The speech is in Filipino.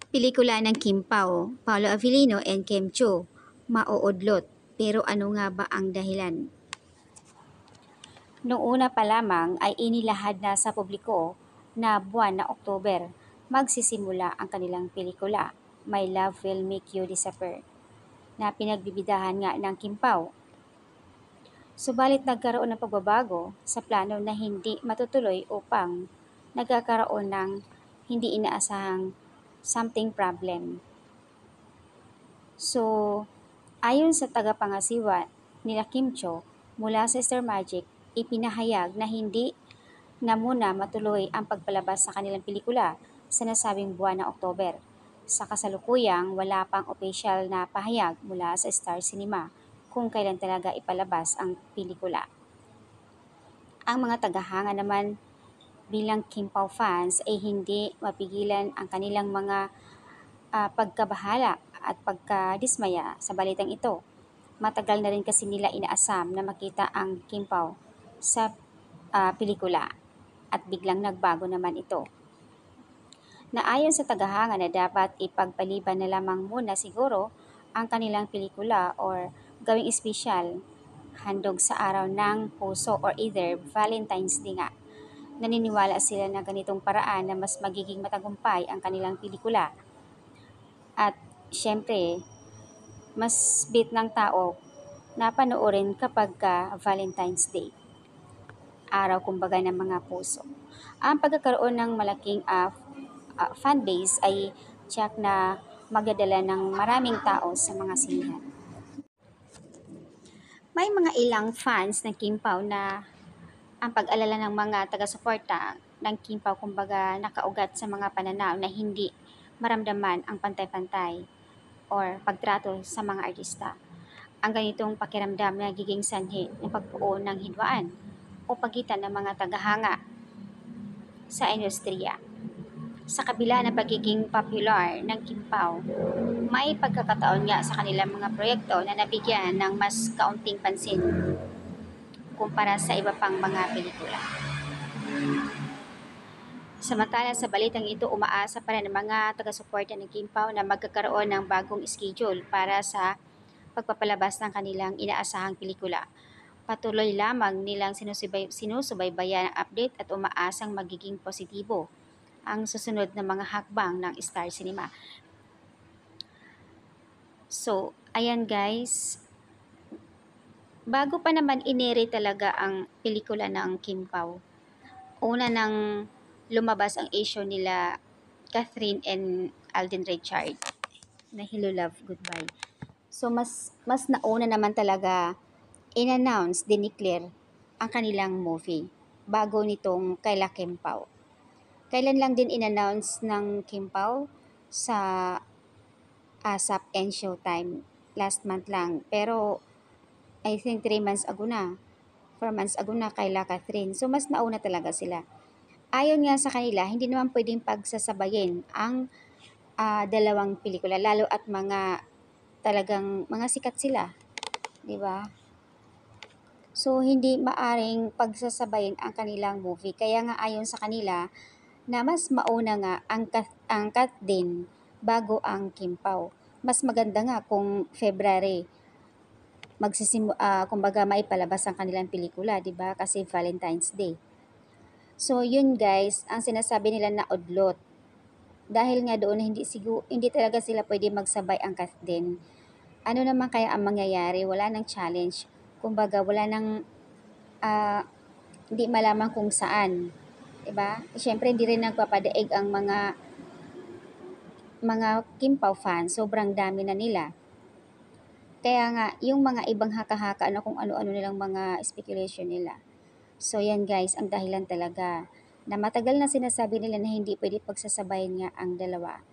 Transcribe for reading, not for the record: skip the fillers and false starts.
Pelikula ng Kim Pao, Paolo Avellino and Kim Chiu, mauudlot. Pero ano nga ba ang dahilan? Noong una pa lamang ay inilahad na sa publiko na buwan na Oktober magsisimula ang kanilang pelikula, My Love Will Make You Disappear, na pinagbibidahan nga ng Kim Pao. Subalit nagkaroon ng pagbabago sa plano na hindi matutuloy upang nagkakaroon ng hindi inaasahang something problem. So, ayon sa tagapangasiwa nila Kim Chiu mula sa Star Magic, ipinahayag na hindi na muna matuloy ang pagpalabas sa kanilang pelikula sa nasabing buwan ng Oktober. Sa kasalukuyang wala pang opisyal na pahayag mula sa Star Cinema kung kailan talaga ipalabas ang pelikula. Ang mga tagahanga naman bilang Kim Pao fans ay hindi mapigilan ang kanilang mga pagkabahala at pagkadismaya sa balitang ito. Matagal na rin kasi nila inaasam na makita ang Kim Pao sa pelikula at biglang nagbago naman ito. Naayon sa tagahanga na dapat ipagpaliban na lamang muna siguro ang kanilang pelikula or gawing espesyal handog sa araw ng puso or either Valentine's Day nga. Naniniwala sila na ganitong paraan na mas magiging matagumpay ang kanilang pelikula. At syempre, mas bit ng tao na panoorin kapag Valentine's Day. Araw kumbaga ng mga puso. Ang pagkakaroon ng malaking fanbase ay tiyak na magdadala ng maraming tao sa mga sinihan. May mga ilang fans ng Kim Pao na ang pag-alala ng mga taga-suporta ng Kim Pao kumbaga nakaugat sa mga pananaw na hindi maramdaman ang pantay-pantay or pagtrato sa mga artista. Ang ganitong pakiramdam na nagiging sanhi ng pagbuo ng hidwaan o pagitan ng mga tagahanga sa industriya. Sa kabila ng pagiging popular ng Kim Pao, may pagkakataon nga sa kanilang mga proyekto na nabigyan ng mas kaunting pansin kumpara sa iba pang mga pelikula. Samantala sa balitang ito, umaasa pa rin ang mga taga-suporta ng Kim Pao na magkakaroon ng bagong schedule para sa pagpapalabas ng kanilang inaasahang pelikula. Patuloy lamang nilang sinusubaybayan ang update at umaasang magiging positibo ang susunod na mga hakbang ng Star Cinema. So, ayan guys. Bago pa naman inere talaga ang pelikula ng Kim Pao, una nang lumabas ang issue nila Catherine and Alden Richard na Hello Love Goodbye. So, mas nauna naman talaga in-announce, dineclare ang kanilang movie bago nitong kaila Kim Pao. Kailan lang din in-announce ng Kim Pao sa ASAP and Showtime last month lang. Pero I think 3 months ago na, 4 months ago na kaila Catherine. So mas nauna talaga sila. Ayon nga sa kanila, hindi naman pwedeng pagsasabayin ang dalawang pelikula, lalo at mga talagang mga sikat sila, di ba? So hindi maaring pagsasabayin ang kanilang movie. Kaya nga ayon sa kanila, na mas mauna nga ang Kat din bago ang Kim Pao. Mas maganda nga kung February kumbaga maipalabas ang kanilang pelikula, 'di ba? Kasi Valentine's Day. So yun guys, ang sinasabi nila na udlot. Dahil nga doon hindi talaga sila pwede magsabay ang Kat din. Ano naman kaya ang mangyayari? Wala nang challenge. Kumbaga wala nang hindi malaman kung saan. Diba? Siyempre, hindi rin nagpapadaig ang mga Kim Pao fans. Sobrang dami na nila. Kaya nga, yung mga ibang haka-haka na kung ano-ano nilang mga speculation nila. So, yan guys, ang dahilan talaga na matagal na sinasabi nila na hindi pwede pagsasabayin nga ang dalawa.